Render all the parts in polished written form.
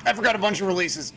I forgot a bunch of releases.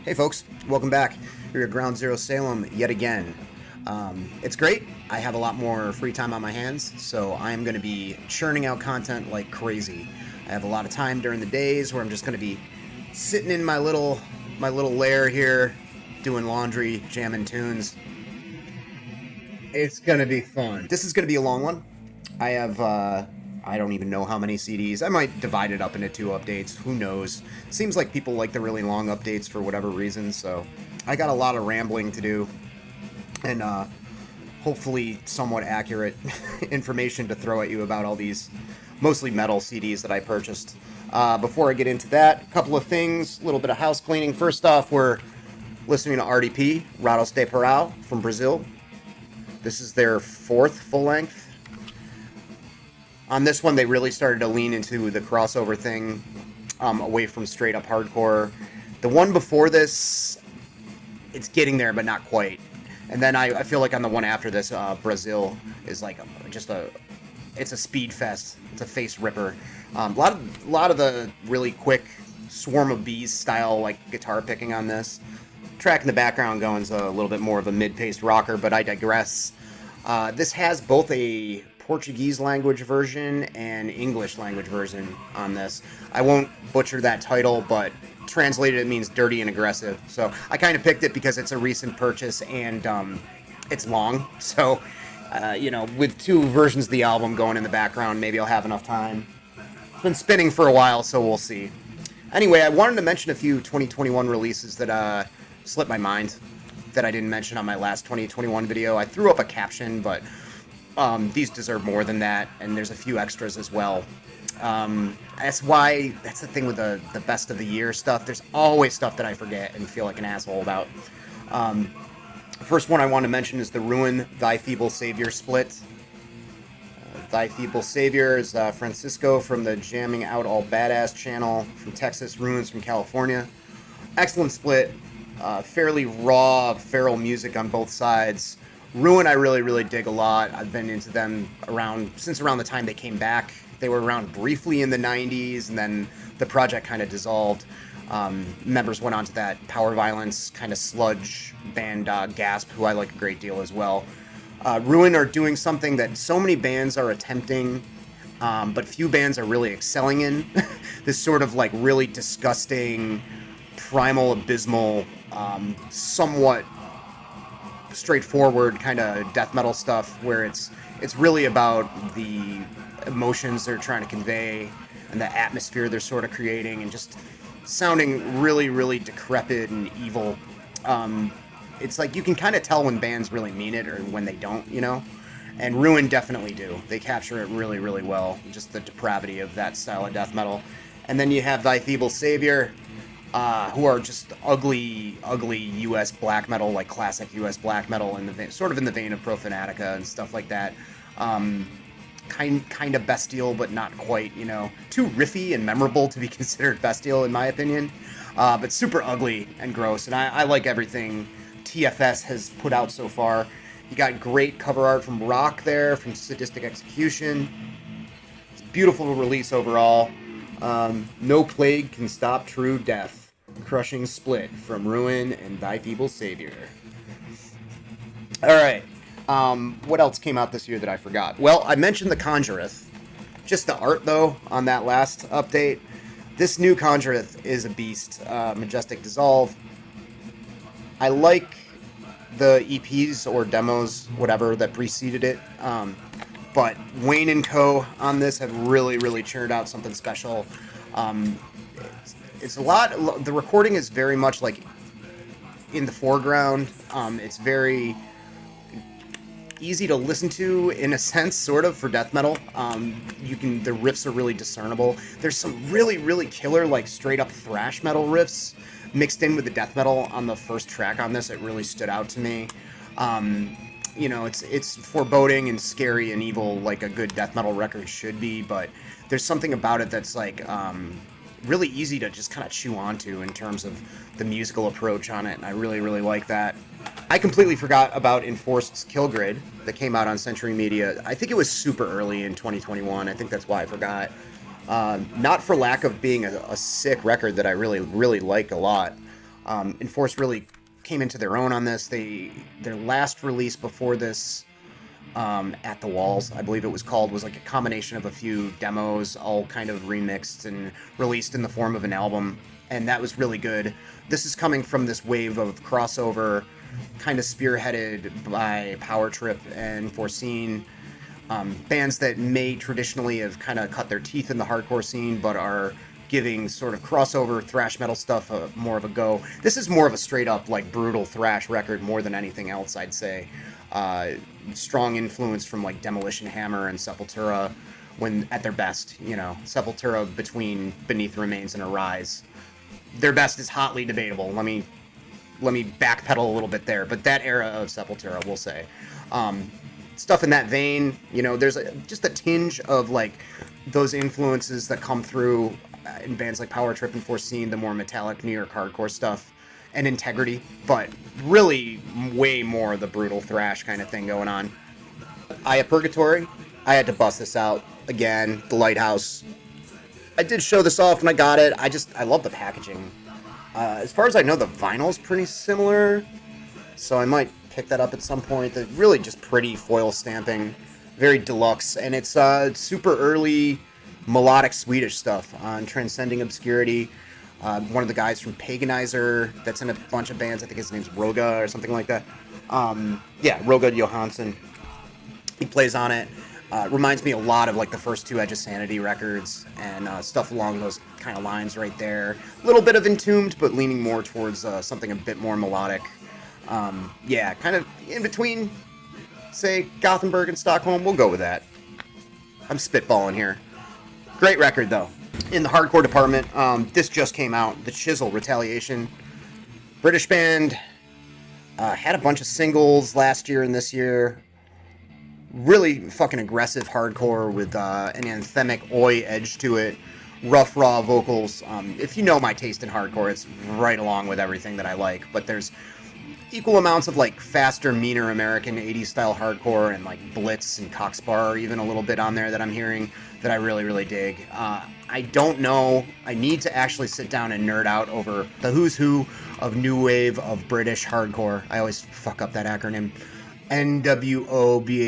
Hey folks, welcome back. We're at Ground Zero Salem yet again. It's great. I have a lot more free time on my hands, so I am going to be churning out content like crazy. I have a lot of time during the days where I'm just going to be sitting in my little lair here, doing laundry, jamming tunes. It's going to be fun. This is going to be a long one. I have, I don't even know how many CDs. I might divide it up into 2 updates. Who knows? Seems like people like the really long updates for whatever reason, so I got a lot of rambling to do. And hopefully somewhat accurate information to throw at you about all these mostly metal CDs that I purchased. Before I get into that, a couple of things, a little bit of house cleaning. First off, we're listening to RDP, Ratos de Porao from Brazil. This is their 4th full-length. On this one, they really started to lean into the crossover thing, away from straight-up hardcore. The one before this, it's getting there, but not quite. And then I feel like on the one after this, Brazil is like it's a speed fest. It's a face ripper. A lot of the really quick Swarm of Bees style like guitar picking on this. Track in the background going's a little bit more of a mid-paced rocker, but I digress. This has both a Portuguese language version and English language version on this. I won't butcher that title, but translated it means dirty and aggressive. So I kind of picked it because it's a recent purchase and it's long. So, with 2 versions of the album going in the background, maybe I'll have enough time. It's been spinning for a while, so we'll see. Anyway, I wanted to mention a few 2021 releases that slipped my mind that I didn't mention on my last 2021 video. I threw up a caption, but these deserve more than that, and there's a few extras as well. That's the thing with the best of the year stuff. There's always stuff that I forget and feel like an asshole about. First one I want to mention is the Ruin Thy Feeble Savior split. Thy Feeble Savior is Francisco from the Jamming Out All Badass channel from Texas, Ruins from California. Excellent split. Fairly raw, feral music on both sides. Ruin I really, really dig a lot. I've been into them since around the time they came back. They were around briefly in the 90s, and then the project kind of dissolved. Members went on to that power violence kind of sludge band Gasp, who I like a great deal as well. Ruin are doing something that so many bands are attempting, but few bands are really excelling in. This sort of like really disgusting, primal, abysmal, somewhat straightforward kind of death metal stuff where it's really about the emotions they're trying to convey and the atmosphere they're sort of creating and just sounding really, really decrepit and evil. It's like you can kind of tell when bands really mean it or when they don't, and Ruin definitely do. They capture it really, really well, just the depravity of that style of death metal. And then you have Thy Feeble Savior, who are just ugly U.S. black metal, like classic U.S. black metal, sort of in the vein of Profanatica and stuff like that. Kind of bestial, but not quite, too riffy and memorable to be considered bestial, in my opinion. But super ugly and gross, and I like everything TFS has put out so far. You got great cover art from Rock there, from Sadistic Execution. It's a beautiful release overall. No Plague Can Stop True Death. Crushing split from Ruin and Thy Feeble Savior. Alright. What else came out this year that I forgot? Well, I mentioned the Conjureth. Just the art, though, on that last update. This new Conjureth is a beast. Majestic Dissolve. I like the EPs or demos, whatever, that preceded it. But Wayne and Co. on this have really churned out something special. It's a lot. The recording is very much like in the foreground. It's very easy to listen to in a sense, sort of, for death metal. The riffs are really discernible. There's some really killer, like, straight up thrash metal riffs mixed in with the death metal on the first track on this. It really stood out to me. It's foreboding and scary and evil like a good death metal record should be, but there's something about it that's like really easy to just kind of chew onto in terms of the musical approach on it, and I really like that. I completely forgot about Enforced's Kill Grid that came out on Century Media. I think it was super early in 2021. I think that's why I forgot. Not for lack of being a sick record that I really like a lot. Enforced really came into their own on this. Their last release before this, At the Walls, I believe it was called, was like a combination of a few demos, all kind of remixed and released in the form of an album, and that was really good. This is coming from this wave of crossover, kind of spearheaded by Power Trip and Foreseen, bands that may traditionally have kind of cut their teeth in the hardcore scene, but are giving sort of crossover thrash metal stuff more of a go. This is more of a straight up like brutal thrash record more than anything else, I'd say. Strong influence from like Demolition Hammer and Sepultura when at their best, Sepultura between Beneath the Remains and Arise. Their best is hotly debatable. Let me backpedal a little bit there, but that era of Sepultura, we'll say. Stuff in that vein, there's just a tinge of like those influences that come through in bands like Power Trip and Foreseen, the more metallic New York hardcore stuff, and Integrity, but really way more the brutal thrash kind of thing going on. Purgatory, I had to bust this out again. The Lighthouse. I did show this off when I got it. I love the packaging. As far as I know, the vinyl's pretty similar, so I might pick that up at some point. The really just pretty foil stamping, very deluxe, and it's super early melodic Swedish stuff on Transcending Obscurity. One of the guys from Paganizer that's in a bunch of bands. I think his name's Roga or something like that. Roga Johansson. He plays on it. Reminds me a lot of like the first two Edge of Sanity records and stuff along those kind of lines right there. A little bit of Entombed, but leaning more towards something a bit more melodic. Kind of in between, say, Gothenburg and Stockholm. We'll go with that. I'm spitballing here. Great record, though. In the hardcore department, this just came out. The Chisel, Retaliation. British band. Had a bunch of singles last year and this year. Really fucking aggressive hardcore with an anthemic oi edge to it. Rough, raw vocals. If you know my taste in hardcore, it's right along with everything that I like. But there's equal amounts of like faster, meaner American 80s style hardcore and like Blitz and Cockspar even a little bit on there that I'm hearing that I really dig. I don't know. I need to actually sit down and nerd out over the who's who of new wave of British hardcore. I always fuck up that acronym. NWOBHC.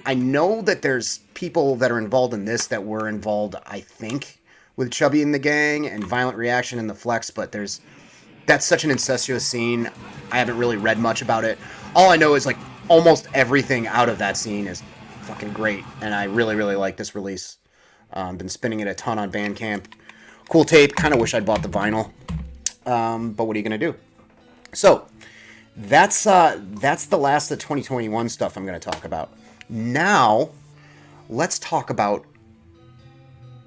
I know that there's people that are involved in this that were involved, I think, with Chubby and the Gang and Violent Reaction and the Flex, but that's such an incestuous scene. I haven't really read much about it. All I know is like almost everything out of that scene is fucking great, and I really like this release. Been spinning it a ton on Bandcamp. Cool tape. Kind of wish I'd bought the vinyl, but what are you gonna do? So that's the last of the 2021 stuff I'm gonna talk about. Now let's talk about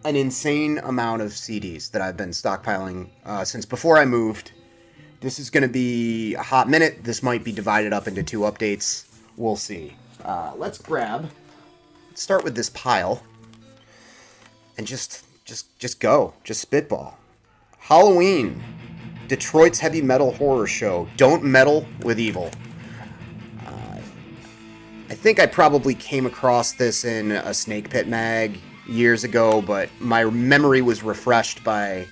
an insane amount of CDs that I've been stockpiling since before I moved. This is going to be a hot minute. This might be divided up into two updates. We'll see. Let's start with this pile and just go. Just spitball. Halloween. Detroit's heavy metal horror show. Don't meddle with evil. I think I probably came across this in a Snake Pit mag years ago, but my memory was refreshed by, I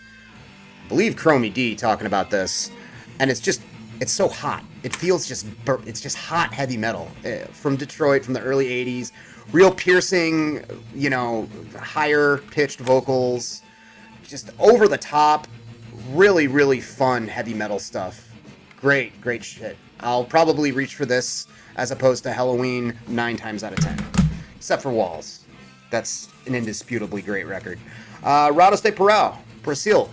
believe, Chromie D talking about this. And it's so hot. It feels it's just hot heavy metal from Detroit from the early 80s. Real piercing, higher pitched vocals, just over the top, really fun heavy metal stuff. Great shit. I'll probably reach for this as opposed to Halloween 9 times out of 10. Except for Walls. That's an indisputably great record. Ratos de Porao, Brazil.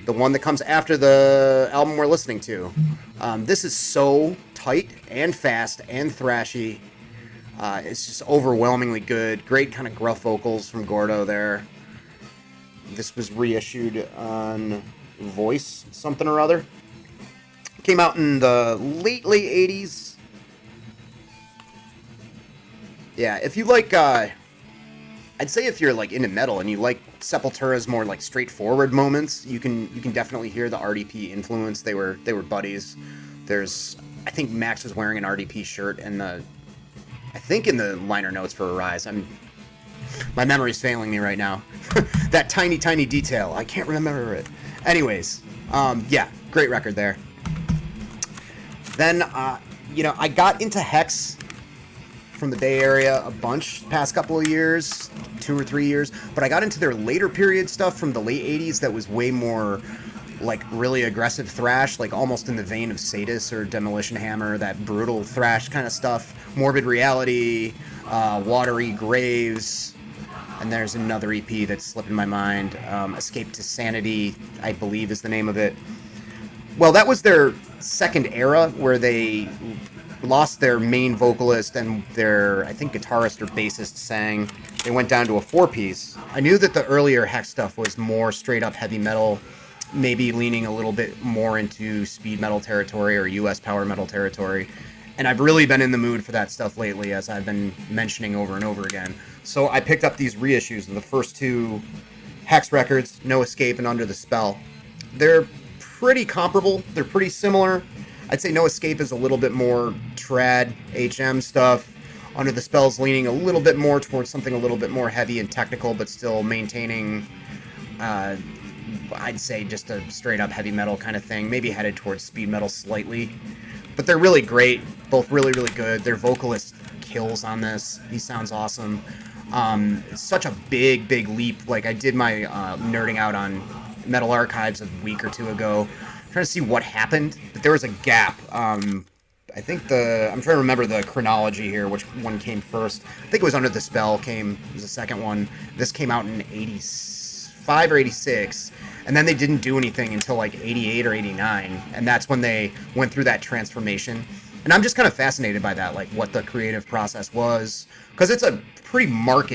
The one that comes after the album we're listening to. This is so tight and fast and thrashy. It's just overwhelmingly good. Great kind of gruff vocals from Gordo there. This was reissued on Voice something or other. Came out in the late 80s. Yeah, if you like, I'd say if you're like into metal and you like Sepultura's more like straightforward moments, you can definitely hear the RDP influence. They were buddies. I think Max was wearing an RDP shirt and I think in the liner notes for Arise. My memory's failing me right now. That tiny detail, I can't remember it. Anyways, yeah, great record there. Then, I got into Hexx from the Bay Area a bunch the past couple of years, 2 or 3 years, but I got into their later period stuff from the late 80s that was way more like really aggressive thrash, like almost in the vein of Sadis or Demolition Hammer, that brutal thrash kind of stuff. Morbid Reality, Watery Graves, and there's another EP that's slipping my mind. Escape to Sanity, I believe is the name of it. Well, that was their second era where they lost their main vocalist and their, I think, guitarist or bassist sang. They went down to a 4-piece. I knew that the earlier Hexx stuff was more straight-up heavy metal, maybe leaning a little bit more into speed metal territory or US power metal territory. And I've really been in the mood for that stuff lately, as I've been mentioning over and over again. So I picked up these reissues of the first 2 Hex records, No Escape and Under the Spell. They're pretty comparable. They're pretty similar. I'd say No Escape is a little bit more trad HM stuff. Under the Spell's leaning a little bit more towards something a little bit more heavy and technical, but still maintaining, I'd say, just a straight-up heavy metal kind of thing. Maybe headed towards speed metal slightly. But they're really great. Both really, really good. Their vocalist kills on this. He sounds awesome. It's such a big leap. Like, I did my nerding out on Metal Archives a week or 2 ago, trying to see what happened, but there was a gap. I think I'm trying to remember the chronology here, which one came first. I think it was Under the Spell was the second one. This came out in 85 or 86, and then they didn't do anything until like 88 or 89, and that's when they went through that transformation. And I'm just kind of fascinated by that, like what the creative process was, because it's a pretty marked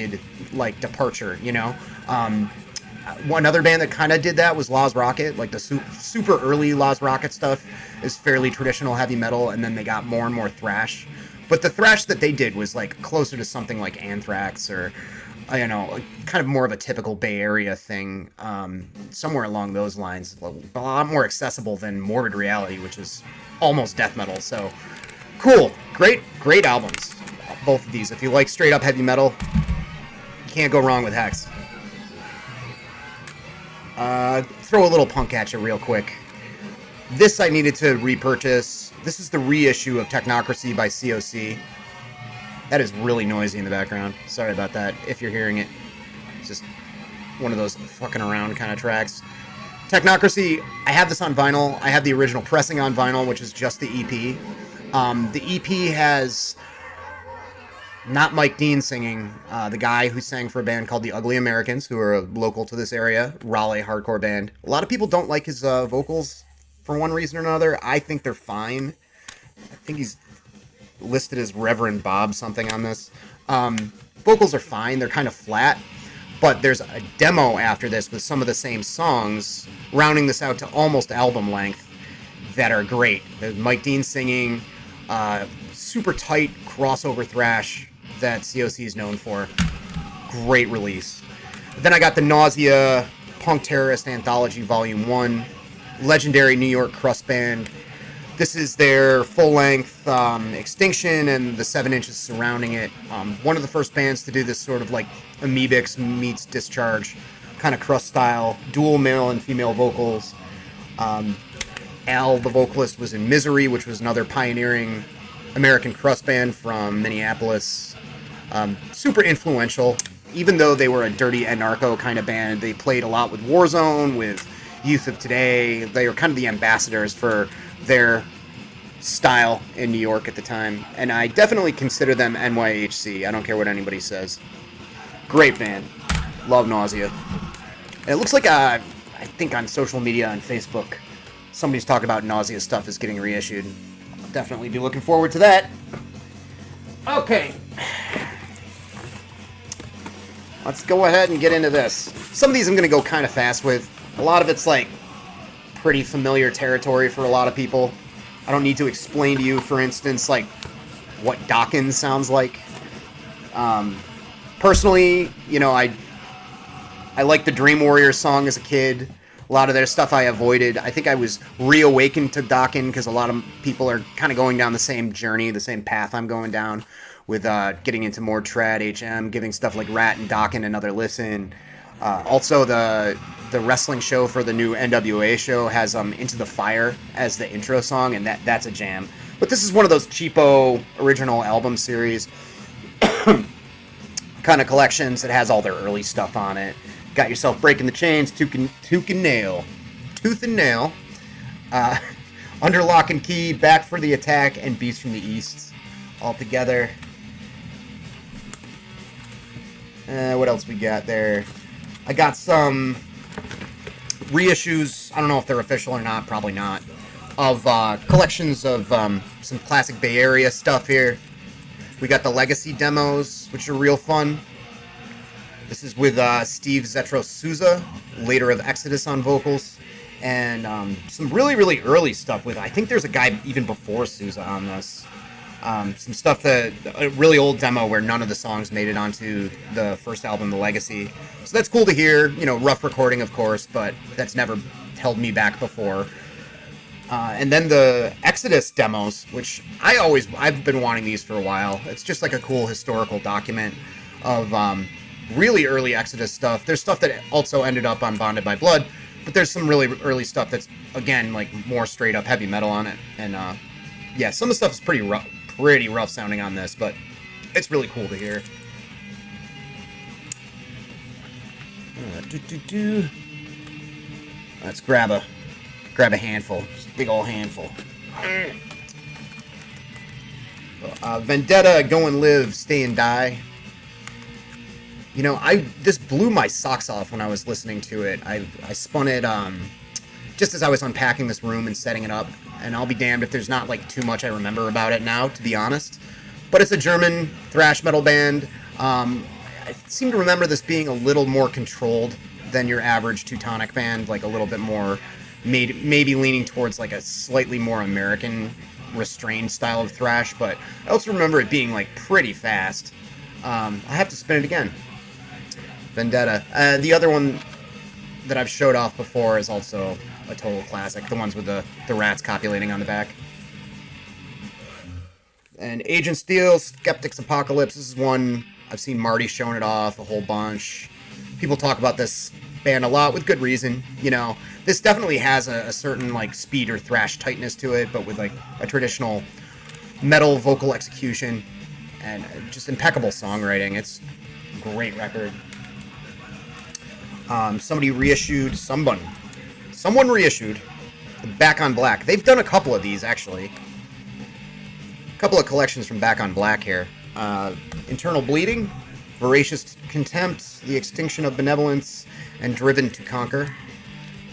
like departure, you know. One other band that kind of did that was Lost Rocket. Like the super early Lost Rocket stuff is fairly traditional heavy metal, and then they got more and more thrash. But the thrash that they did was like closer to something like Anthrax or, kind of more of a typical Bay Area thing, somewhere along those lines. A lot more accessible than Morbid Reality, which is almost death metal. So cool, great albums, both of these. If you like straight up heavy metal, you can't go wrong with Hexx. Throw a little punk at you real quick. This I needed to repurchase. This is the reissue of Technocracy by C.O.C. That is really noisy in the background. Sorry about that, if you're hearing it. It's just one of those fucking around kind of tracks. Technocracy, I have this on vinyl. I have the original pressing on vinyl, which is just the EP. The EP has not Mike Dean singing, the guy who sang for a band called the Ugly Americans, who are local to this area, Raleigh hardcore band. A lot of people don't like his vocals for one reason or another. I think they're fine. I think he's listed as Reverend Bob something on this. Vocals are fine. They're kind of flat. But there's a demo after this with some of the same songs, rounding this out to almost album length, that are great. There's Mike Dean singing, super tight crossover thrash that C.O.C is known for. Great release. Then I got the Nausea Punk Terrorist Anthology Volume 1, legendary New York crust band. This is their full-length Extinction and the 7 inches surrounding it. One of the first bands to do this sort of like Amoebics meets Discharge kind of crust style, dual male and female vocals. Al, the vocalist, was in Misery, which was another pioneering American crust band from Minneapolis. Super influential. Even though they were a dirty anarcho kind of band, they played a lot with Warzone, with Youth of Today. They were kind of the ambassadors for their style in New York at the time, and I definitely consider them NYHC. I don't care what anybody says. Great band. Love Nausea. And it looks like, I think on social media, on Facebook, somebody's talking about Nausea stuff is getting reissued. I'll definitely be looking forward to that. Okay. Let's go ahead and get into this. Some of these I'm going to go kind of fast with. A lot of it's, like, pretty familiar territory for a lot of people. I don't need to explain to you, for instance, like, what Dawkins sounds like. Personally, you know, I liked the Dream Warrior song as a kid. A lot of their stuff I avoided. I think I was reawakened to Dawkins because a lot of people are kind of going down the same journey, the same path I'm going down with getting into more trad HM, giving stuff like Rat and Dawkins another listen. Also, the wrestling show for the new NWA show has Into the Fire as the intro song, and that's a jam. But this is one of those cheapo original album series kind of collections that has all their early stuff on it. Got yourself Breaking the Chains, Tooth and Nail, Under Lock and Key, Back for the Attack, and Beast from the East all together. What else we got there? I got some reissues, I don't know if they're official or not, probably not, of collections of some classic Bay Area stuff here. We got the Legacy demos, which are real fun. This is with Steve Zetro Souza, later of Exodus on vocals, and some really, really early stuff with, I think there's a guy even before Souza on this. Some stuff a really old demo where none of the songs made it onto the first album, The Legacy. So that's cool to hear. You know, rough recording, of course, but that's never held me back before. And then the Exodus demos, which I've been wanting these for a while. It's just like a cool historical document of really early Exodus stuff. There's stuff that also ended up on Bonded by Blood, but there's some really early stuff that's, again, like more straight up heavy metal on it. And yeah, some of the stuff is pretty rough sounding on this, but it's really cool to hear. Let's grab a handful, just a big old handful. Vendetta, Go and Live, Stay and Die. You know, this blew my socks off when I was listening to it. I spun it just as I was unpacking this room and setting it up, and I'll be damned if there's not like too much I remember about it now, to be honest. But it's a German thrash metal band. I seem to remember this being a little more controlled than your average Teutonic band, like a little bit more, maybe leaning towards like a slightly more American restrained style of thrash, but I also remember it being like pretty fast. I have to spin it again. Vendetta. The other one that I've showed off before is also a total classic. The ones with the rats copulating on the back. And Agent Steele, Skeptic's Apocalypse. This is one I've seen Marty showing it off a whole bunch. People talk about this band a lot with good reason. You know, this definitely has a certain like speed or thrash tightness to it, but with like a traditional metal vocal execution and just impeccable songwriting. It's a great record. Someone reissued Back on Black. They've done a couple of these, actually. A couple of collections from Back on Black here. Internal Bleeding, Voracious Contempt, The Extinction of Benevolence, and Driven to Conquer.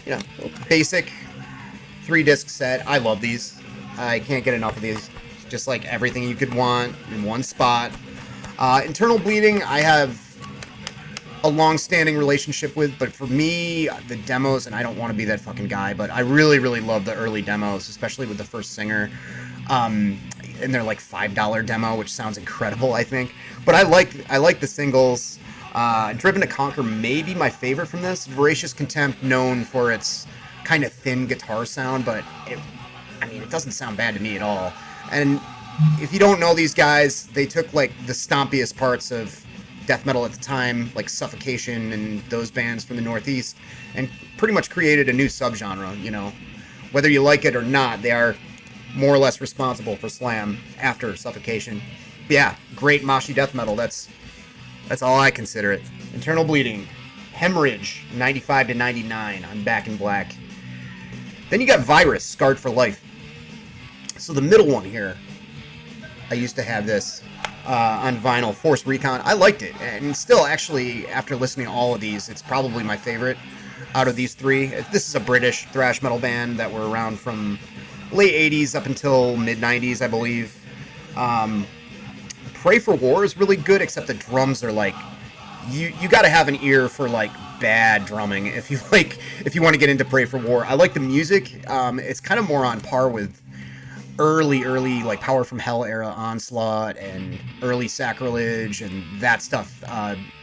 You know, basic 3-disc set. I love these. I can't get enough of these. Just like everything you could want in one spot. Internal Bleeding, I have a long-standing relationship with, but for me, the demos, and I don't want to be that fucking guy, but I really, really love the early demos, especially with the first singer. And they're like $5 demo, which sounds incredible, I think. But I like the singles. Driven to Conquer may be my favorite from this. Voracious Contempt, known for its kind of thin guitar sound, but it doesn't sound bad to me at all. And if you don't know these guys, they took like the stompiest parts of death metal at the time, like Suffocation and those bands from the Northeast, and pretty much created a new subgenre. You know, whether you like it or not, they are more or less responsible for Slam after Suffocation. But yeah, great moshy death metal. That's all I consider it. Internal Bleeding, Hemorrhage, 95 to 99 on Back in Black. Then you got Virus, Scarred for Life. So the middle one here, I used to have this on vinyl, Force Recon. I liked it, and still, actually, after listening to all of these, it's probably my favorite out of these three. This is a British thrash metal band that were around from late 80s up until mid 90s, I believe. Pray for War is really good, except the drums are like, you got to have an ear for like bad drumming if you want to get into Pray for War. I like the music. It's kind of more on par with early like Power from Hell era Onslaught and early Sacrilege and that stuff.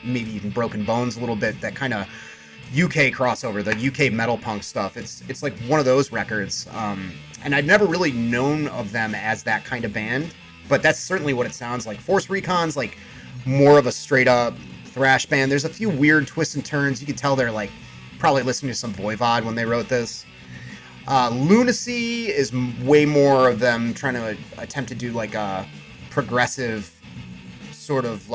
Maybe even Broken Bones a little bit. That kind of UK crossover, the UK metal punk stuff. It's like one of those records. And I'd never really known of them as that kind of band, but that's certainly what it sounds like. Force Recon's like more of a straight up thrash band. There's a few weird twists and turns. You can tell they're like probably listening to some Voivod when they wrote this. Lunacy is way more of them trying to attempt to do like a progressive sort of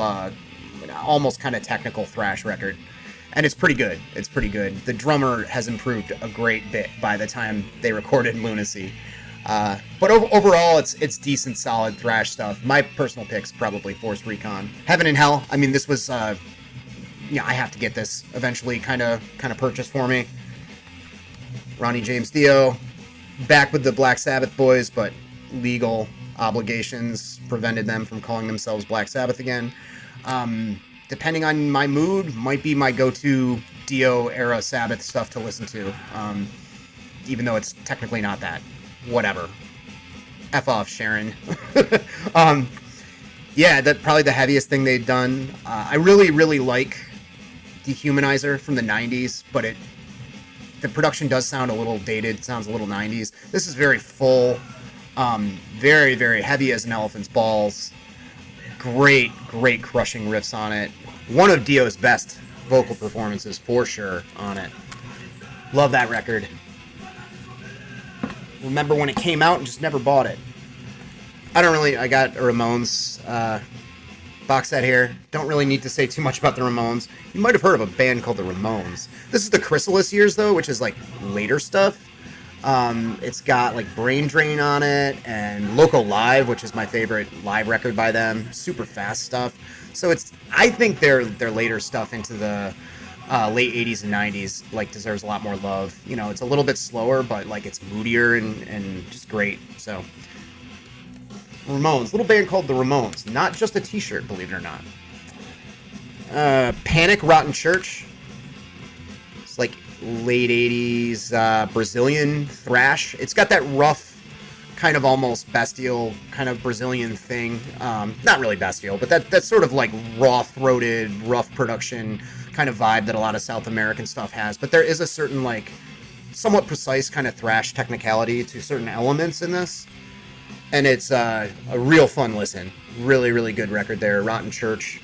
almost kind of technical thrash record. And it's pretty good. It's pretty good. The drummer has improved a great bit by the time they recorded Lunacy. But overall, it's decent, solid thrash stuff. My personal pick's probably Force Recon. Heaven and Hell. I mean, this was, I have to get this eventually kind of purchased for me. Ronnie James Dio, back with the Black Sabbath boys, but legal obligations prevented them from calling themselves Black Sabbath again. Depending on my mood, might be my go-to Dio era Sabbath stuff to listen to, even though it's technically not that. Whatever. F off, Sharon. That's probably the heaviest thing they've done. I really, really like Dehumanizer from the 90s, but the production does sound a little dated. It sounds a little 90s. This is very full, very, very heavy as an elephant's balls. Great, great crushing riffs on it. One of Dio's best vocal performances for sure on it. Love that record. Remember when it came out and just never bought it. I got a Ramones box set here. Don't really need to say too much about the Ramones. You might have heard of a band called the Ramones. This is the Chrysalis years though, which is like later stuff. It's got like Brain Drain on it and Loco Live, which is my favorite live record by them. Super fast stuff. So I think their later stuff into the late 80s and 90s like deserves a lot more love. You know, it's a little bit slower, but like it's moodier and just great. So Ramones, little band called the Ramones. Not just a t-shirt, believe it or not. Panic, Rotten Church. It's like late 80s Brazilian thrash. It's got that rough, kind of almost bestial kind of Brazilian thing. Not really bestial, but that's sort of like raw-throated, rough production kind of vibe that a lot of South American stuff has. But there is a certain like somewhat precise kind of thrash technicality to certain elements in this. And it's a real fun listen. Really, really good record there. Rotten Church.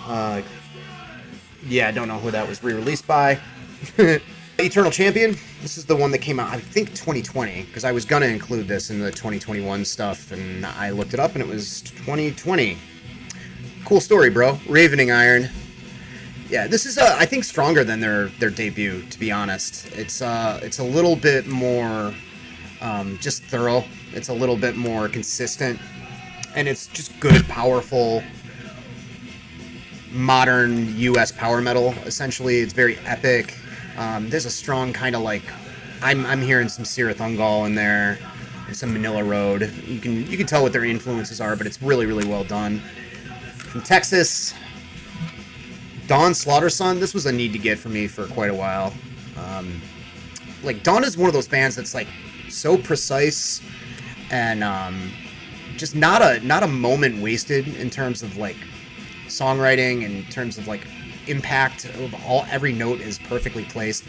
I don't know who that was re-released by. Eternal Champion. This is the one that came out, I think, 2020, because I was going to include this in the 2021 stuff, and I looked it up, and it was 2020. Cool story, bro. Ravening Iron. Yeah, this is, I think, stronger than their debut, to be honest. It's a little bit more just thorough. It's a little bit more consistent, and it's just good, powerful, modern U.S. power metal. Essentially, it's very epic. There's a strong kind of like, I'm hearing some Cirith Ungol in there, and some Manila Road. You can tell what their influences are, but it's really, really well done. From Texas, Dawn Slaughterson. This was a need to get for me for quite a while. Like Dawn is one of those bands that's like so precise and just not a moment wasted in terms of like songwriting, in terms of like impact of every note is perfectly placed.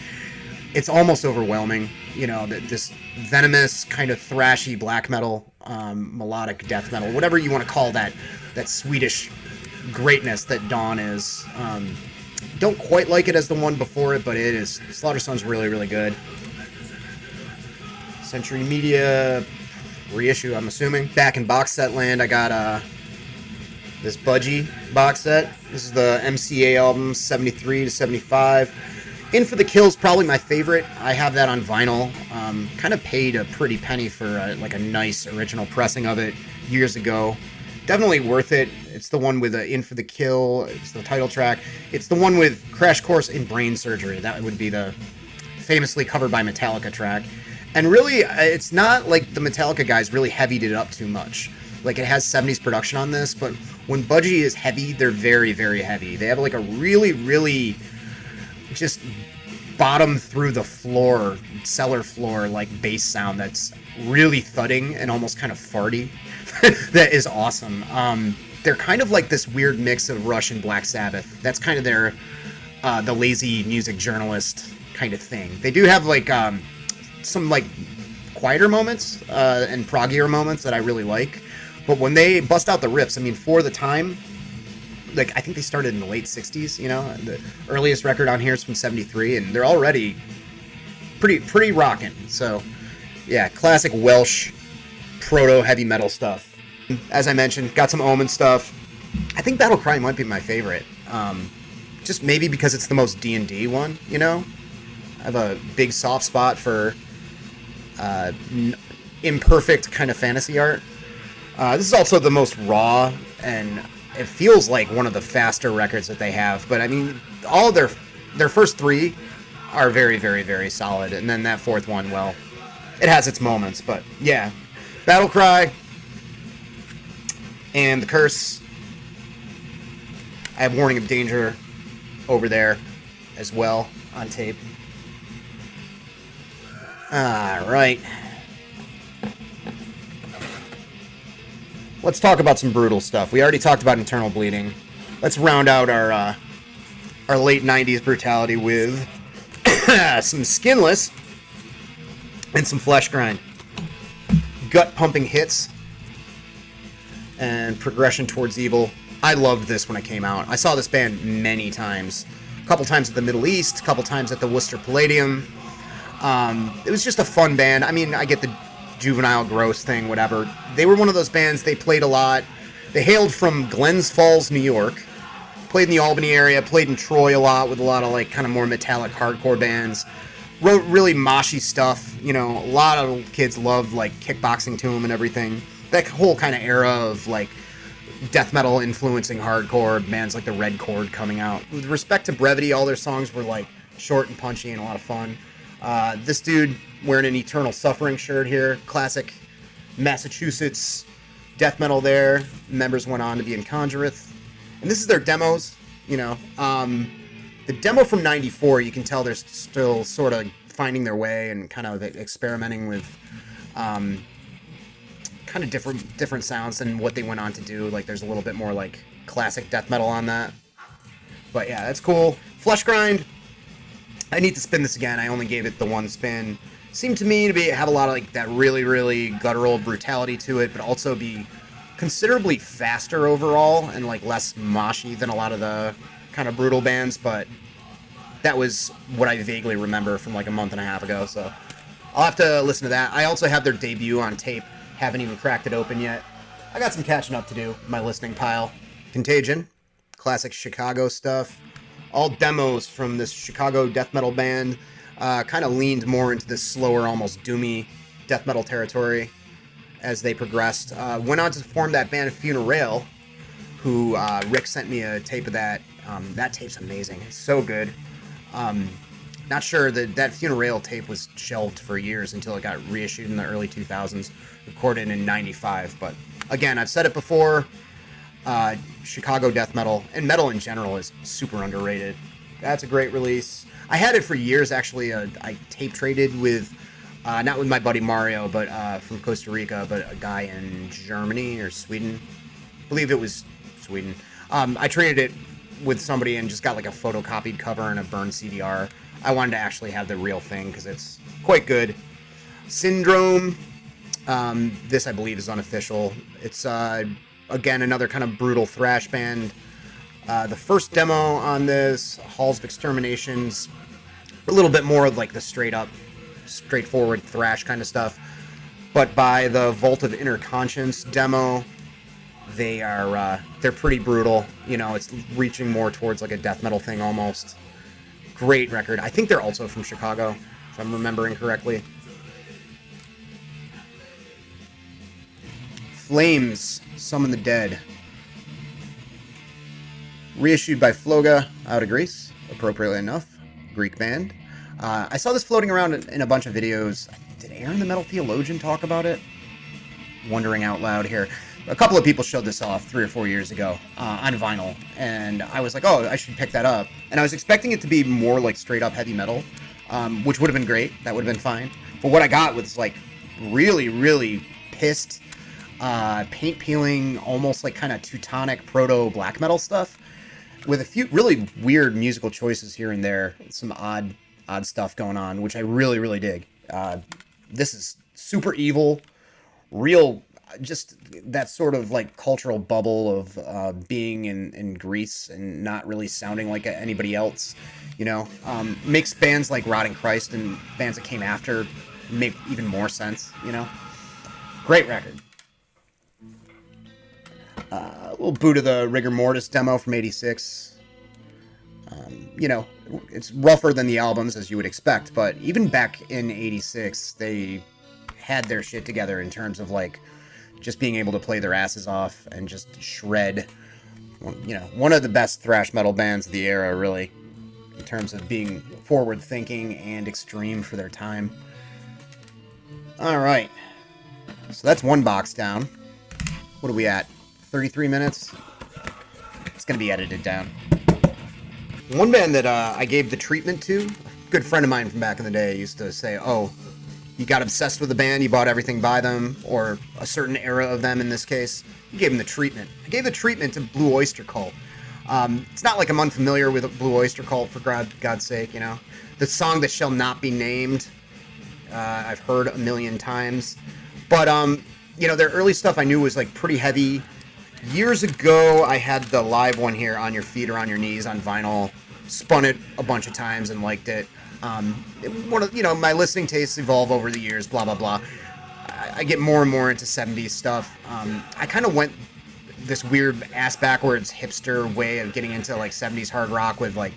It's almost overwhelming, you know, this venomous kind of thrashy black metal, melodic death metal, whatever you want to call that Swedish greatness that Dawn is. Don't quite like it as the one before it, but it is. Slaughtersun's really, really good. Century Media reissue, I'm assuming. Back in box set land, I got this Budgie box set. This is the MCA album, 73 to 75. In for the Kill's probably my favorite. I have that on vinyl. Kind of paid a pretty penny for like a nice original pressing of it years ago. Definitely worth it. It's the one with In for the Kill. It's the title track. It's the one with Crash Course in Brain Surgery. That would be the famously covered by Metallica track. And really, it's not like the Metallica guys really heavied it up too much. Like, it has 70s production on this, but when Budgie is heavy, they're very, very heavy. They have like a really, really just bottom through the floor, cellar floor, like bass sound that's really thudding and almost kind of farty. That is awesome. They're kind of like this weird mix of Rush and Black Sabbath. That's kind of their the lazy music journalist kind of thing. They do have like some like quieter moments and proggier moments that I really like. But when they bust out the riffs, I mean, for the time, like, I think they started in the late 60s, you know? The earliest record on here is from 73, and they're already pretty rockin'. So, yeah, classic Welsh proto-heavy metal stuff. As I mentioned, got some Omen stuff. I think Battle Cry might be my favorite. Just maybe because it's the most D&D one, you know? I have a big soft spot for imperfect kind of fantasy art. This is also the most raw, and it feels like one of the faster records that they have. But I mean, all their first three are very, very, very solid, and then that fourth one, well, it has its moments. But yeah, Battle Cry and The Curse. I have Warning of Danger over there as well on tape. All right. Let's talk about some brutal stuff. We already talked about Internal Bleeding. Let's round out our late 90s brutality with some Skinless and some Fleshgrind. Gut-pumping hits and progression towards evil. I loved this when it came out. I saw this band many times. A couple times at the Middle East, a couple times at the Worcester Palladium. It was just a fun band. I mean, I get the juvenile gross thing, whatever. They were one of those bands, they played a lot. They hailed from Glens Falls, New York. Played in the Albany area, played in Troy a lot with a lot of like kind of more metallic hardcore bands. Wrote really moshy stuff, you know, a lot of kids loved like kickboxing to them and everything. That whole kind of era of like death metal influencing hardcore, bands like the Red Chord coming out. With respect to brevity, all their songs were like short and punchy and a lot of fun. This dude wearing an Eternal Suffering shirt here, classic Massachusetts death metal there. Members went on to be in Conjureth. And this is their demos, you know. The demo from 94, you can tell they're still sort of finding their way and kind of experimenting with kind of different sounds than what they went on to do. Like, there's a little bit more, like, classic death metal on that. But, yeah, that's cool. Fleshgrind. I need to spin this again. I only gave it the one spin. Seemed to me to have a lot of like that really, really guttural brutality to it, but also be considerably faster overall and like less moshy than a lot of the kind of brutal bands. But that was what I vaguely remember from like a month and a half ago. So I'll have to listen to that. I also have their debut on tape. Haven't even cracked it open yet. I got some catching up to do. My listening pile. Contagion, classic Chicago stuff. All demos from this Chicago death metal band. Kind of leaned more into this slower, almost doomy death metal territory as they progressed. Went on to form that band Funeral, who Rick sent me a tape of that. That tape's amazing. It's so good. Not sure that Funeral tape was shelved for years until it got reissued in the early 2000s, recorded in 95. But again, I've said it before, Chicago death metal, and metal in general, is super underrated. That's a great release. I had it for years, actually. I tape traded with, not with my buddy Mario, but from Costa Rica, but a guy in Germany or Sweden. I believe it was Sweden. I traded it with somebody and just got like a photocopied cover and a burned CDR. I wanted to actually have the real thing because it's quite good. Sindrome. This, I believe, is unofficial. It's, again, another kind of brutal thrash band. The first demo on this, Halls of Exterminations, a little bit more like the straightforward thrash kind of stuff. But by the Vault of Inner Conscience demo, they're pretty brutal. You know, it's reaching more towards like a death metal thing almost. Great record. I think they're also from Chicago, if I'm remembering correctly. Flames, Summon the Dead. Reissued by Floga out of Greece, appropriately enough. Greek band. I saw this floating around in a bunch of videos. Did Aaron the Metal Theologian talk about it? Wondering out loud here. A couple of people showed this off 3 or 4 years ago on vinyl, and I was like, oh, I should pick that up. And I was expecting it to be more like straight up heavy metal, which would have been great. That would have been fine. But what I got was like really, really pissed, paint peeling, almost like kind of Teutonic proto black metal stuff, with a few really weird musical choices here and there, some odd stuff going on, which I really, really dig. This is super evil, real, just that sort of like cultural bubble of being in Greece and not really sounding like anybody else, you know, makes bands like Rotting Christ and bands that came after make even more sense, you know. Great record. A little boot of the Rigor Mortis demo from '86. You know, it's rougher than the albums, as you would expect, but even back in '86, they had their shit together in terms of like just being able to play their asses off and just shred. You know, one of the best thrash metal bands of the era, really, in terms of being forward-thinking and extreme for their time. All right, so that's one box down. What are we at? 33 minutes? It's going to be edited down. One band that I gave the treatment to, a good friend of mine from back in the day used to say, oh, you got obsessed with the band, you bought everything by them, or a certain era of them in this case. You gave them the treatment. I gave the treatment to Blue Oyster Cult. It's not like I'm unfamiliar with Blue Oyster Cult, for God's sake, you know. The song that shall not be named, I've heard a million times. But, you know, their early stuff I knew was like pretty heavy. Years ago, I had the live one here, On Your Feet or On Your Knees, on vinyl. Spun it a bunch of times and liked it. One of, you know, my listening tastes evolve over the years, blah, blah, blah. I get more and more into 70s stuff. I kind of went this weird ass-backwards hipster way of getting into, like, 70s hard rock with, like,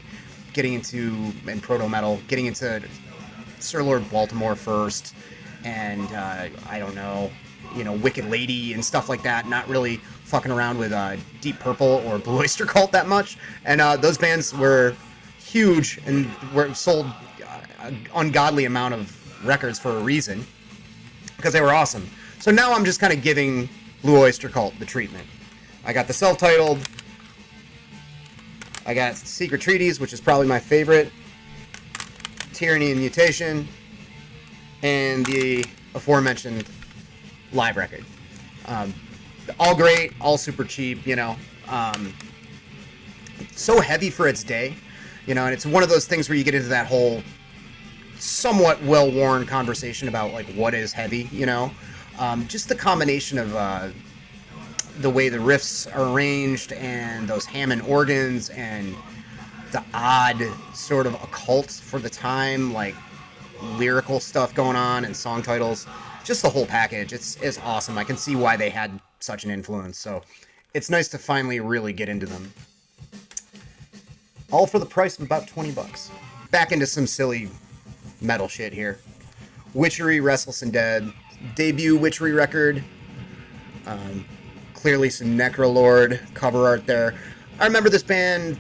getting into, and proto-metal, getting into Sir Lord Baltimore first, and, I don't know, you know, Wicked Lady and stuff like that, not really fucking around with Deep Purple or Blue Oyster Cult that much. And those bands were huge and were sold an ungodly amount of records for a reason, because they were awesome. So now I'm just kind of giving Blue Oyster Cult the treatment. I got the self-titled, I got Secret Treaties, which is probably my favorite, Tyranny and Mutation, and the aforementioned live record. All great, all super cheap, you know. So heavy for its day, you know, and it's one of those things where you get into that whole somewhat well-worn conversation about, like, what is heavy, you know. Just the combination of the way the riffs are arranged and those Hammond organs and the odd sort of occult for the time, like, lyrical stuff going on and song titles. Just the whole package. It's awesome. I can see why they had such an influence. So it's nice to finally really get into them. All for the price of about $20. Back into some silly metal shit here. Witchery, Restless and Dead. Debut Witchery record. Clearly some Necrolord cover art there. I remember this band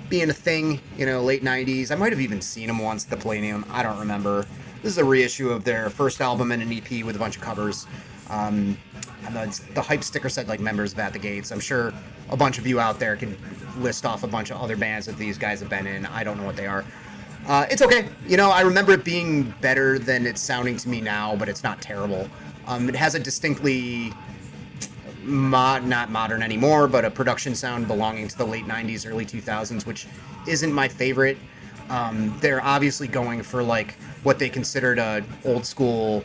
being a thing, you know, late 90s. I might have even seen them once at the Palladium. I don't remember. This is a reissue of their first album and an EP with a bunch of covers. And the hype sticker said, like, members of At the Gates. I'm sure a bunch of you out there can list off a bunch of other bands that these guys have been in. I don't know what they are. It's okay. You know, I remember it being better than it's sounding to me now, but it's not terrible. It has a distinctly, not modern anymore, but a production sound belonging to the late 90s, early 2000s, which isn't my favorite. They're obviously going for, like, what they considered a old school,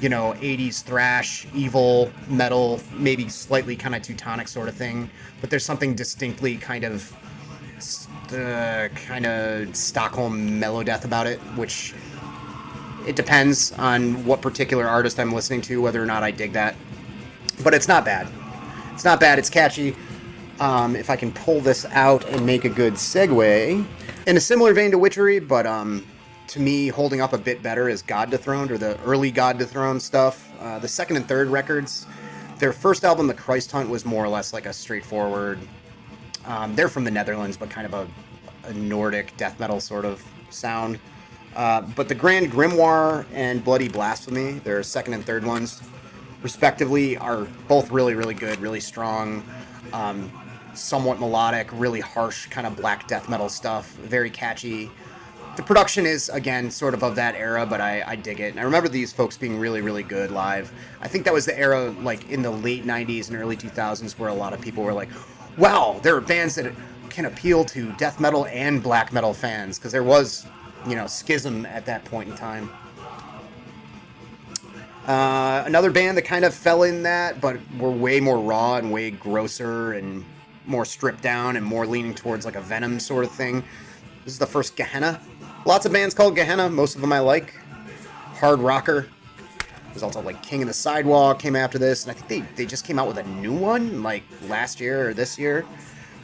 you know, 80s thrash, evil metal, maybe slightly kind of Teutonic sort of thing. But there's something distinctly kind of Stockholm melodeath about it, which it depends on what particular artist I'm listening to, whether or not I dig that. But it's not bad. It's catchy. If I can pull this out and make a good segue, In a similar vein to Witchery, but to me, holding up a bit better is God Dethroned, or the early God Dethroned stuff. The second and third records, their first album, The Christ Hunt, was more or less like a straightforward... they're from the Netherlands, but kind of a Nordic death metal sort of sound. But the Grand Grimoire and Bloody Blasphemy, their second and third ones, respectively, are both really, really good, really strong, somewhat melodic, really harsh, kind of black death metal stuff, very catchy. The production is, again, sort of that era, but I dig it. And I remember these folks being really, really good live. I think that was the era, like, in the late 90s and early 2000s where a lot of people were like, wow, there are bands that can appeal to death metal and black metal fans, because there was, you know, schism at that point in time. Another band that kind of fell in that, but were way more raw and way grosser and more stripped down and more leaning towards like a Venom sort of thing. This is the first Gehennah. Lots of bands called Gehennah. Most of them I like. Hard rocker. There's also like King of the Sidewalk came after this, and I think they just came out with a new one like last year or this year.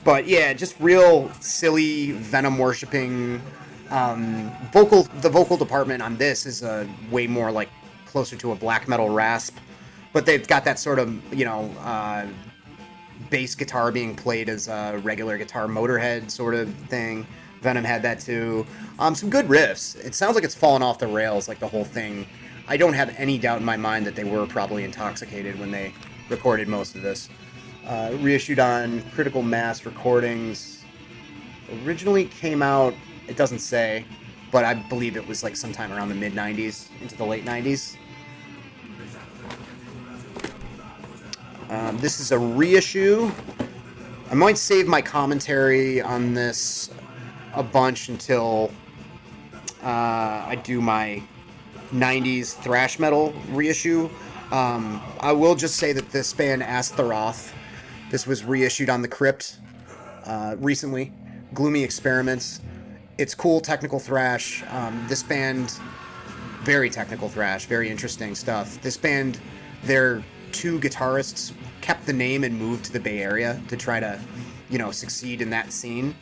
But yeah, just real silly Venom worshipping. The vocal department on this is way more like closer to a black metal rasp, but they've got that sort of, you know, bass guitar being played as a regular guitar Motorhead sort of thing. Venom had that too. Some good riffs. It sounds like it's fallen off the rails, like the whole thing. I don't have any doubt in my mind that they were probably intoxicated when they recorded most of this. Reissued on Critical Mass Recordings. Originally came out, it doesn't say, but I believe it was like sometime around the mid-90s into the late 90s. This is a reissue. I might save my commentary on this a bunch until I do my 90s thrash metal reissue. I will just say that this band, Astharoth, this was reissued on the Crypt recently. Gloomy Experiments. It's cool technical thrash. This band, very technical thrash, very interesting stuff. This band, their two guitarists kept the name and moved to the Bay Area to try to, you know, succeed in that scene.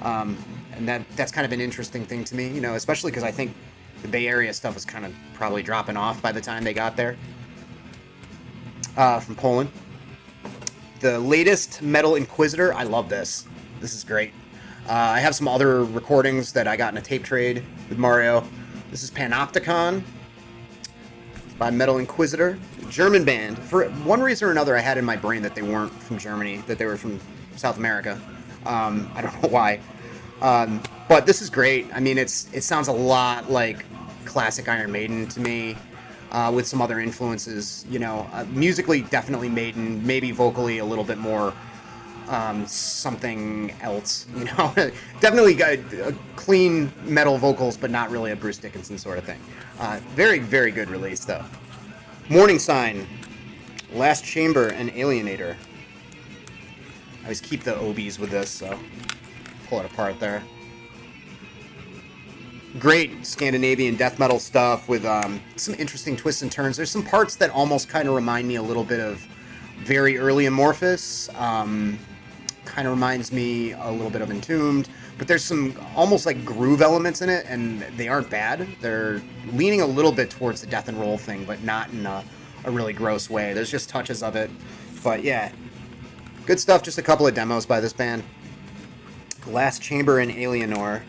And that's kind of an interesting thing to me, you know, especially because I think the Bay Area stuff was kind of probably dropping off by the time they got there. From Poland. The latest Metal Inquisitor. I love this. This is great. I have some other recordings that I got in a tape trade with Mario. This is Panopticon by Metal Inquisitor. German band. For one reason or another, I had in my brain that they weren't from Germany, that they were from South America. I don't know why. But this is great. I mean, it sounds a lot like classic Iron Maiden to me, with some other influences. You know, musically, definitely Maiden. Maybe vocally a little bit more something else. You know, definitely got clean metal vocals, but not really a Bruce Dickinson sort of thing. Very, very good release, though. Mourning Sign, Last Chamber, and Alienator. I always keep the obies with this, so pull it apart there. Great Scandinavian death metal stuff with some interesting twists and turns. There's some parts that almost kind of remind me a little bit of very early Amorphous. Kind of reminds me a little bit of Entombed. But there's some almost like groove elements in it, and they aren't bad. They're leaning a little bit towards the death and roll thing, but not in a really gross way. There's just touches of it. But yeah, good stuff. Just a couple of demos by this band. Last Chamber and Alienor.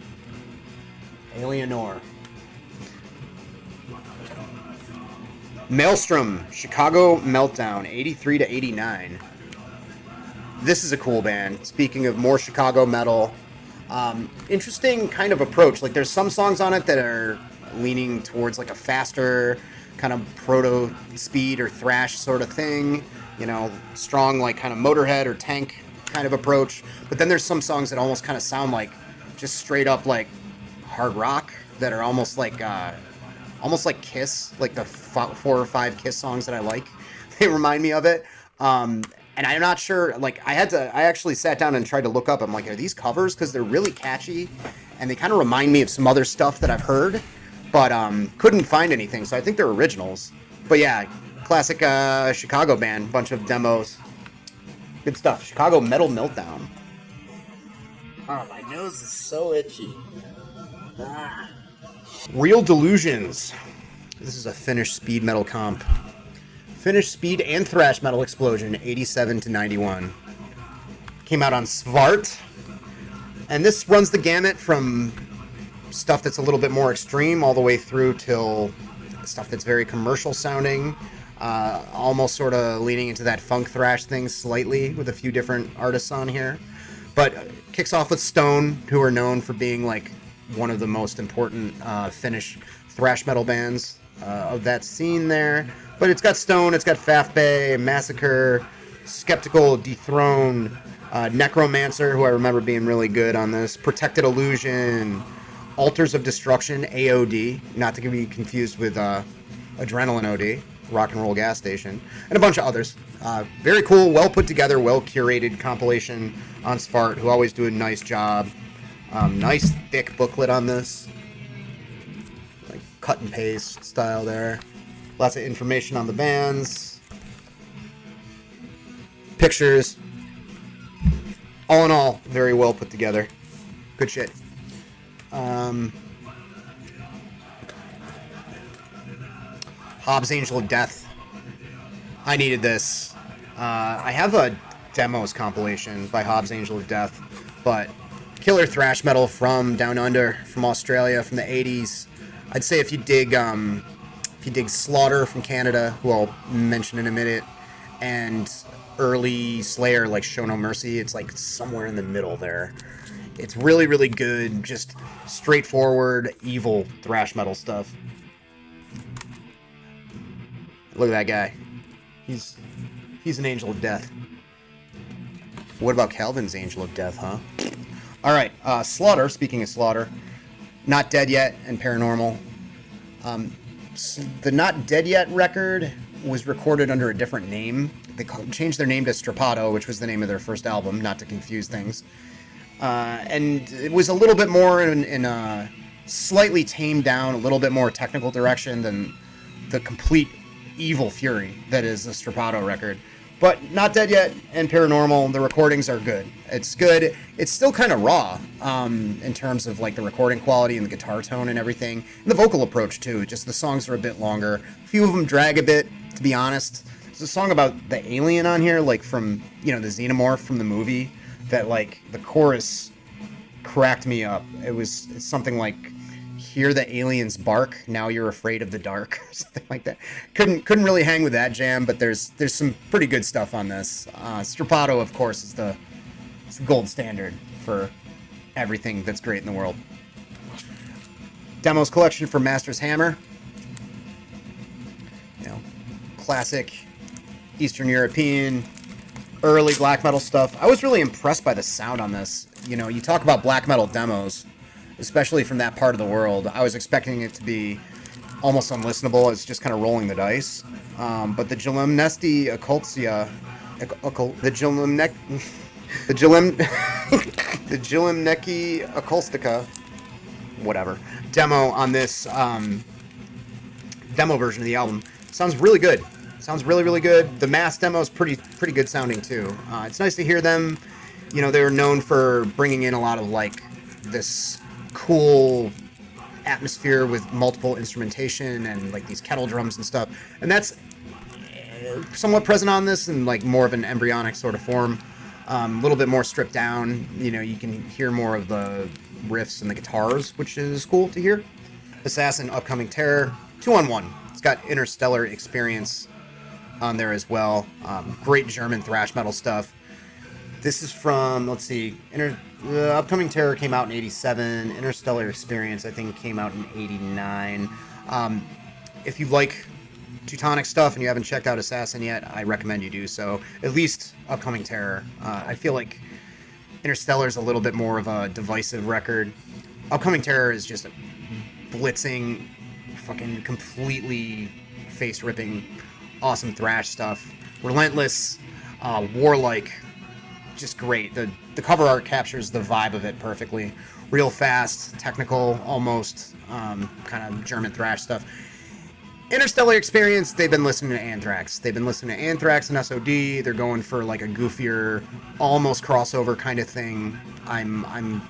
Maelstrom, Chicago Meltdown, 83 to 89. This is a cool band. Speaking of more Chicago metal, interesting kind of approach. Like, there's some songs on it that are leaning towards like a faster kind of proto speed or thrash sort of thing. You know, strong like kind of Motorhead or Tank kind of approach. But then there's some songs that almost kind of sound like just straight up like hard rock that are almost like Kiss, like the 4 or 5 Kiss songs that I like. They remind me of it. And I'm not sure, like, I actually sat down and tried to look up. I'm like, are these covers? Because they're really catchy, and they kind of remind me of some other stuff that I've heard, but couldn't find anything, so I think they're originals. But yeah, classic Chicago band, bunch of demos. Good stuff. Chicago Metal Meltdown. Oh, my nose is so itchy. Ah. Real Delusions. This is a Finnish speed metal comp. Finnish speed and thrash metal explosion, 87 to 91. Came out on Svart. And this runs the gamut from stuff that's a little bit more extreme all the way through till stuff that's very commercial sounding, almost sort of leaning into that funk thrash thing slightly with a few different artists on here. But kicks off with Stone, who are known for being like one of the most important Finnish thrash metal bands of that scene there. But it's got Stone, it's got Fafbay, Massacre, Skeptical, Dethroned, Necromancer, who I remember being really good on this, Protected Illusion, Altars of Destruction, AOD, not to be confused with Adrenaline OD, Rock and Roll Gas Station, and a bunch of others. Very cool, well put together, well curated compilation on Svart, who always do a nice job. Nice thick booklet on this, like cut and paste style there. Lots of information on the bands, pictures. All in all, very well put together. Good shit. Hobbs Angel of Death. I needed this. I have a demos compilation by Hobbs Angel of Death, but killer thrash metal from down under, from Australia, from the 80s. I'd say if you dig Slaughter from Canada, who I'll mention in a minute, and early Slayer like Show No Mercy, it's like somewhere in the middle there. It's really, really good, just straightforward, evil thrash metal stuff. Look at that guy. He's an angel of death. What about Calvin's Angel of Death, huh? Alright, Slaughter, speaking of Slaughter, Not Dead Yet and Paranormal. The Not Dead Yet record was recorded under a different name. They changed their name to Strapato, which was the name of their first album, not to confuse things. And it was a little bit more in a slightly tamed down, a little bit more technical direction than the complete evil fury that is the Strapato record. But Not Dead Yet and Paranormal, the recordings are good. It's good. It's still kind of raw in terms of like the recording quality and the guitar tone and everything. And the vocal approach too. Just the songs are a bit longer. A few of them drag a bit, to be honest. There's a song about the alien on here, like from, the Xenomorph from the movie, that like the chorus cracked me up. It's something like, hear the aliens bark, now you're afraid of the dark, or something like that. Couldn't really hang with that jam, but there's some pretty good stuff on this. Strapato, of course, is the gold standard for everything that's great in the world. Demos collection for Master's Hammer. Classic Eastern European, early black metal stuff. I was really impressed by the sound on this. You talk about black metal demos, especially from that part of the world. I was expecting it to be almost unlistenable. It's just kind of rolling the dice. But the Jilemnesti Occultia, the Jilemneki Occultica, whatever, demo on this demo version of the album sounds really good. Sounds really, really good. The mass demo is pretty good sounding too. It's nice to hear them. They're known for bringing in a lot of like this cool atmosphere with multiple instrumentation and like these kettle drums and stuff, and that's somewhat present on this in like more of an embryonic sort of form, a little bit more stripped down. You can hear more of the riffs and the guitars, which is cool to hear. Assassin, Upcoming Terror, 2-on-1. It's got Interstellar Experience on there as well. Great German thrash metal stuff. This is from, let's see, Upcoming Terror came out in 87. Interstellar Experience, I think, came out in 89. If you like Teutonic stuff and you haven't checked out Assassin yet, I recommend you do so. At least Upcoming Terror. I feel like Interstellar is a little bit more of a divisive record. Upcoming Terror is just blitzing, fucking completely face-ripping, awesome thrash stuff. Relentless, warlike, just great. The cover art captures the vibe of it perfectly. Real fast, technical, almost kind of German thrash stuff. Interstellar Experience, they've been listening to Anthrax. They've been listening to Anthrax and SOD. They're going for like a goofier, almost crossover kind of thing. I'm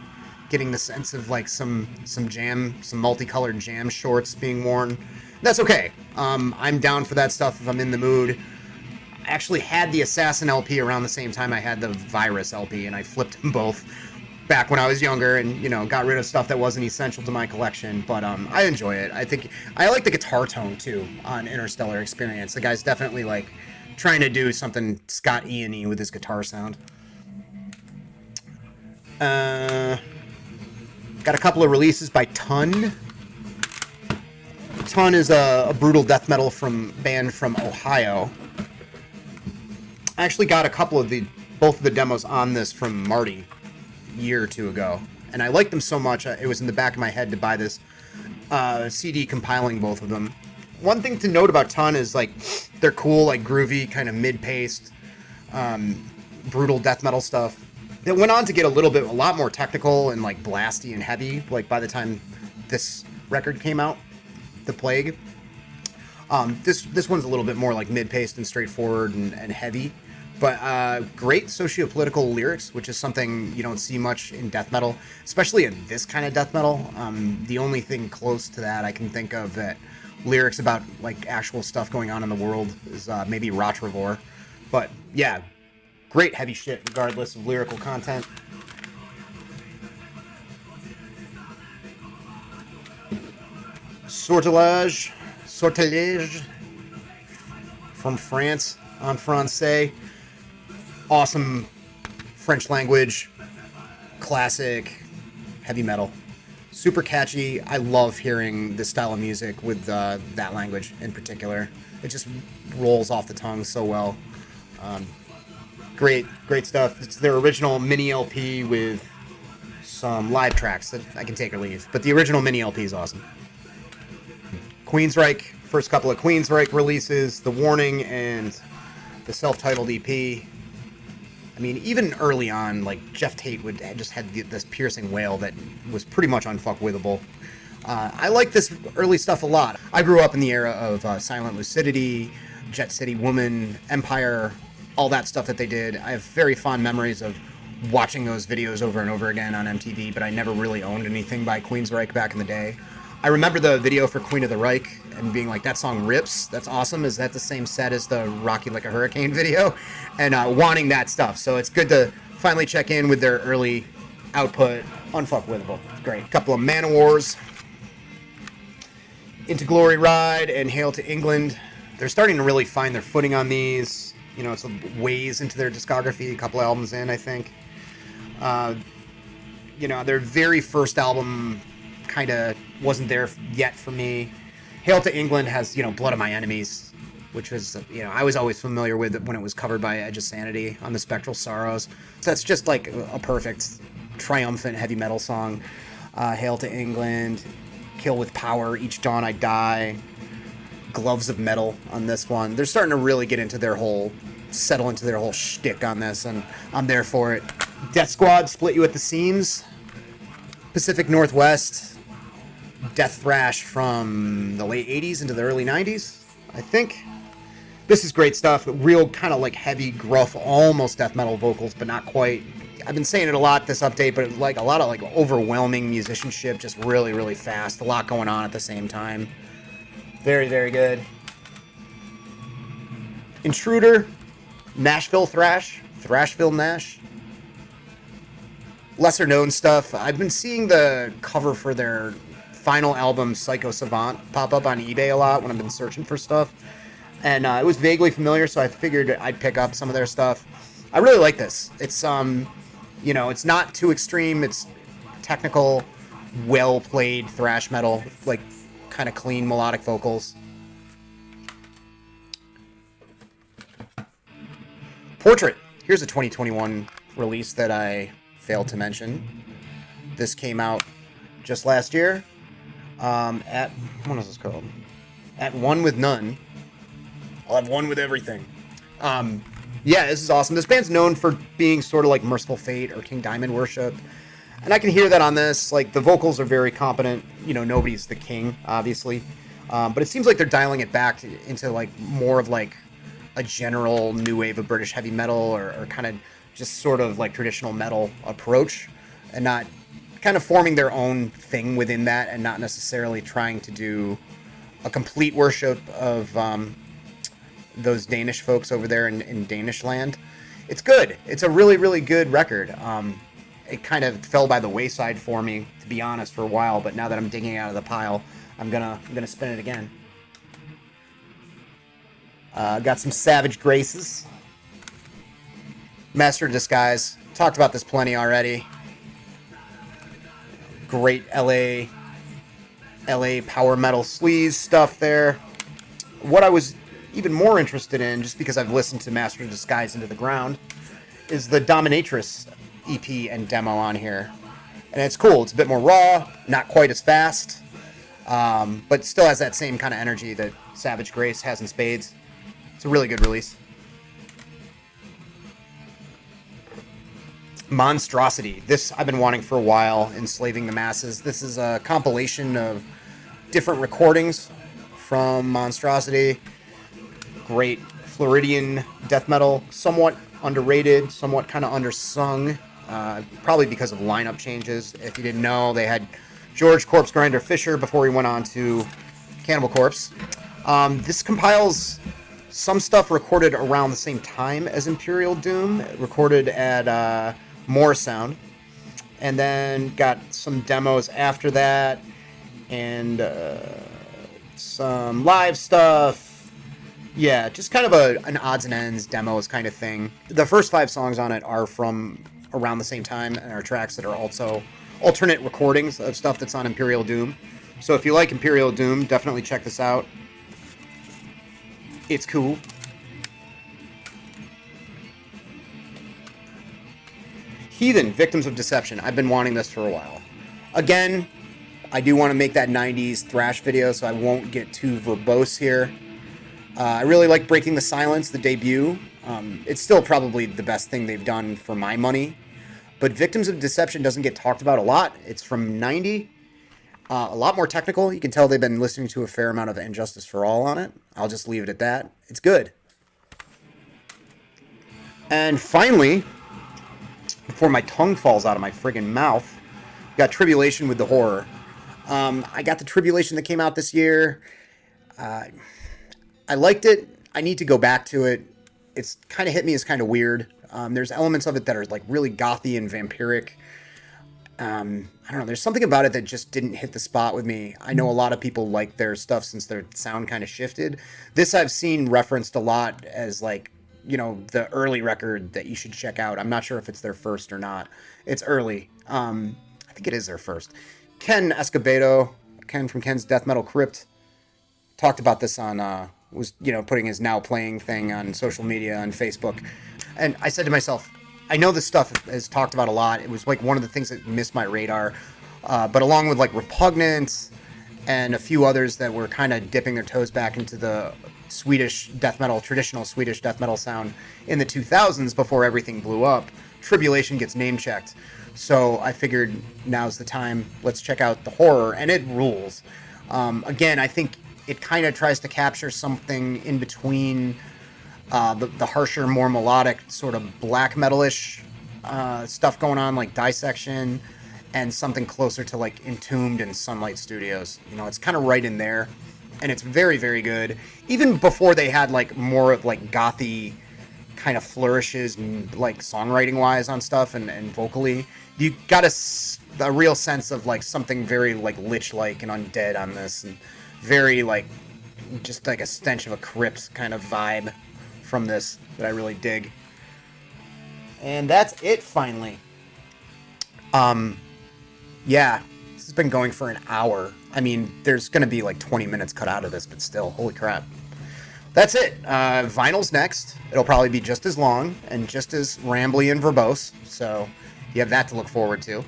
getting the sense of like some multicolored jam shorts being worn. That's okay. I'm down for that stuff if I'm in the mood. I actually had the Assassin LP around the same time I had the Virus LP, and I flipped them both back when I was younger, and got rid of stuff that wasn't essential to my collection. But I enjoy it. I think I like the guitar tone too on Interstellar Experience. The guy's definitely like trying to do something Scott Ian-y with his guitar sound. Got a couple of releases by Ton. Ton is a brutal death metal band from Ohio. I actually got both of the demos on this from Marty a year or two ago, and I liked them so much it was in the back of my head to buy this CD compiling both of them. One thing to note about Ton is like they're cool, like groovy, kind of mid-paced, brutal death metal stuff. That went on to get a lot more technical and like blasty and heavy. Like by the time this record came out, The Plague. This one's a little bit more like mid-paced and straightforward and heavy. But great socio-political lyrics, which is something you don't see much in death metal, especially in this kind of death metal. The only thing close to that I can think of that lyrics about like actual stuff going on in the world is maybe Rotrevor. But yeah, great heavy shit regardless of lyrical content. Sortilège from France, en français. Awesome French language, classic heavy metal. Super catchy. I love hearing this style of music with that language in particular. It just rolls off the tongue so well. Great stuff. It's their original mini LP with some live tracks that I can take or leave. But the original mini LP is awesome. Queensryche, first couple of Queensryche releases, The Warning and the self-titled EP. I mean, even early on, like, Jeff Tate just had this piercing wail that was pretty much unfuckwithable. I like this early stuff a lot. I grew up in the era of Silent Lucidity, Jet City Woman, Empire, all that stuff that they did. I have very fond memories of watching those videos over and over again on MTV, but I never really owned anything by Queensryche back in the day. I remember the video for Queen of the Reich and being like, that song rips, that's awesome. Is that the same set as the Rocky Like a Hurricane video? And wanting that stuff. So it's good to finally check in with their early output. Unfuckwithable. Great. Couple of Man-O-Wars. Into Glory Ride and Hail to England. They're starting to really find their footing on these. It's a ways into their discography, a couple of albums in, I think. Their very first album kind of wasn't there yet for me. Hail to England has, Blood of My Enemies, which was, I was always familiar with it when it was covered by Edge of Sanity on the Spectral Sorrows. So that's just like a perfect, triumphant heavy metal song. Hail to England, Kill with Power, Each Dawn I Die, Gloves of Metal on this one. They're starting to really settle into their whole shtick on this, and I'm there for it. Death Squad, Split You at the Seams. Pacific Northwest, death thrash from the late 80s into the early 90s, I think. This is great stuff. Real kind of like heavy, gruff, almost death metal vocals, but not quite. I've been saying it a lot this update, but like a lot of like overwhelming musicianship, just really, really fast. A lot going on at the same time. Very, very good. Intruder, Nashville thrash, Thrashville Nash. Lesser known stuff. I've been seeing the cover for their final album, Psycho Savant, pop up on eBay a lot when I've been searching for stuff. And it was vaguely familiar, so I figured I'd pick up some of their stuff. I really like this. It's, it's not too extreme. It's technical, well-played thrash metal, like kind of clean melodic vocals. Portrait. Here's a 2021 release that I failed to mention. This came out just last year at, what is this called? At One With None. I'll have one with everything. Yeah, this is awesome. This band's known for being sort of like Merciful Fate or King Diamond Worship. And I can hear that on this. Like, the vocals are very competent. Nobody's the king, obviously. But it seems like they're dialing it back into like more of like a general new wave of British heavy metal, or kind of just sort of like traditional metal approach, and not kind of forming their own thing within that, and not necessarily trying to do a complete worship of those Danish folks over there in Danish land. It's good. It's a really, really good record. It kind of fell by the wayside for me, to be honest, for a while, but now that I'm digging out of the pile, I'm gonna spin it again. Got some Savage Graces. Master of Disguise. Talked about this plenty already. Great LA power metal sleaze stuff there. What I was even more interested in, just because I've listened to Master of Disguise Into the Ground, is the Dominatrix EP and demo on here. And it's cool. It's a bit more raw, not quite as fast, but still has that same kind of energy that Savage Grace has in spades. It's a really good release. Monstrosity. This I've been wanting for a while, Enslaving the Masses. This is a compilation of different recordings from Monstrosity. Great Floridian death metal, somewhat underrated, somewhat kind of undersung, probably because of lineup changes. If you didn't know, they had George Corpse Grinder Fisher before he went on to Cannibal Corpse. This compiles some stuff recorded around the same time as Imperial Doom, recorded at More Sound, and then got some demos after that, and some live stuff. Yeah, just kind of an odds and ends demos kind of thing. The first 5 songs on it are from around the same time, and are tracks that are also alternate recordings of stuff that's on Imperial Doom. So if you like Imperial Doom, definitely check this out. It's cool. Heathen, Victims of Deception. I've been wanting this for a while. Again, I do want to make that 90s thrash video, so I won't get too verbose here. I really like Breaking the Silence, the debut. It's still probably the best thing they've done for my money. But Victims of Deception doesn't get talked about a lot. It's from 90. A lot more technical. You can tell they've been listening to a fair amount of Injustice for All on it. I'll just leave it at that. It's good. And finally, before my tongue falls out of my friggin' mouth, got Tribulation with the Horror. I got the Tribulation that came out this year. I liked it. I need to go back to it. It's kind of hit me as kind of weird. There's elements of it that are like really gothy and vampiric. I don't know. There's something about it that just didn't hit the spot with me. I know a lot of people like their stuff since their sound kind of shifted. This I've seen referenced a lot as like, you know, the early record that you should check out. I'm not sure if it's their first or not. It's early. I think it is their first. Ken Escobedo, Ken from Ken's Death Metal Crypt, talked about this on, was, you know, putting his Now Playing thing on social media, on Facebook. And I said to myself, I know this stuff is talked about a lot. It was like one of the things that missed my radar. But along with like Repugnance and a few others that were kind of dipping their toes back into the Swedish death metal, traditional Swedish death metal sound in the 2000s before everything blew up, Tribulation gets name checked. So I figured now's the time. Let's check out the Horror, and it rules. Again, I think it kind of tries to capture something in between the harsher, more melodic, sort of black metal-ish stuff going on, like Dissection, and something closer to like Entombed and Sunlight Studios. You know, it's kind of right in there, and it's very, very good. Even before they had like more of like gothy kind of flourishes, like songwriting-wise on stuff and vocally, you got a real sense of like something very like Lich-like and undead on this, and very like just like a stench of a crypt kind of vibe from this that I really dig. And that's it finally. Yeah, this has been going for an hour. I mean, there's gonna be like 20 minutes cut out of this, but still, holy crap. That's it. Vinyl's next. It'll probably be just as long and just as rambly and verbose, so you have that to look forward to.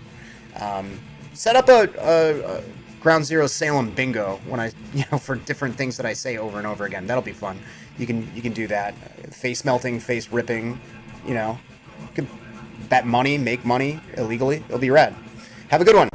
Set up a Ground Zero Salem bingo when I, you know, for different things that I say over and over again. That'll be fun. You can do that. Face melting, face ripping, you know. You can bet money, make money illegally. It'll be rad. Have a good one.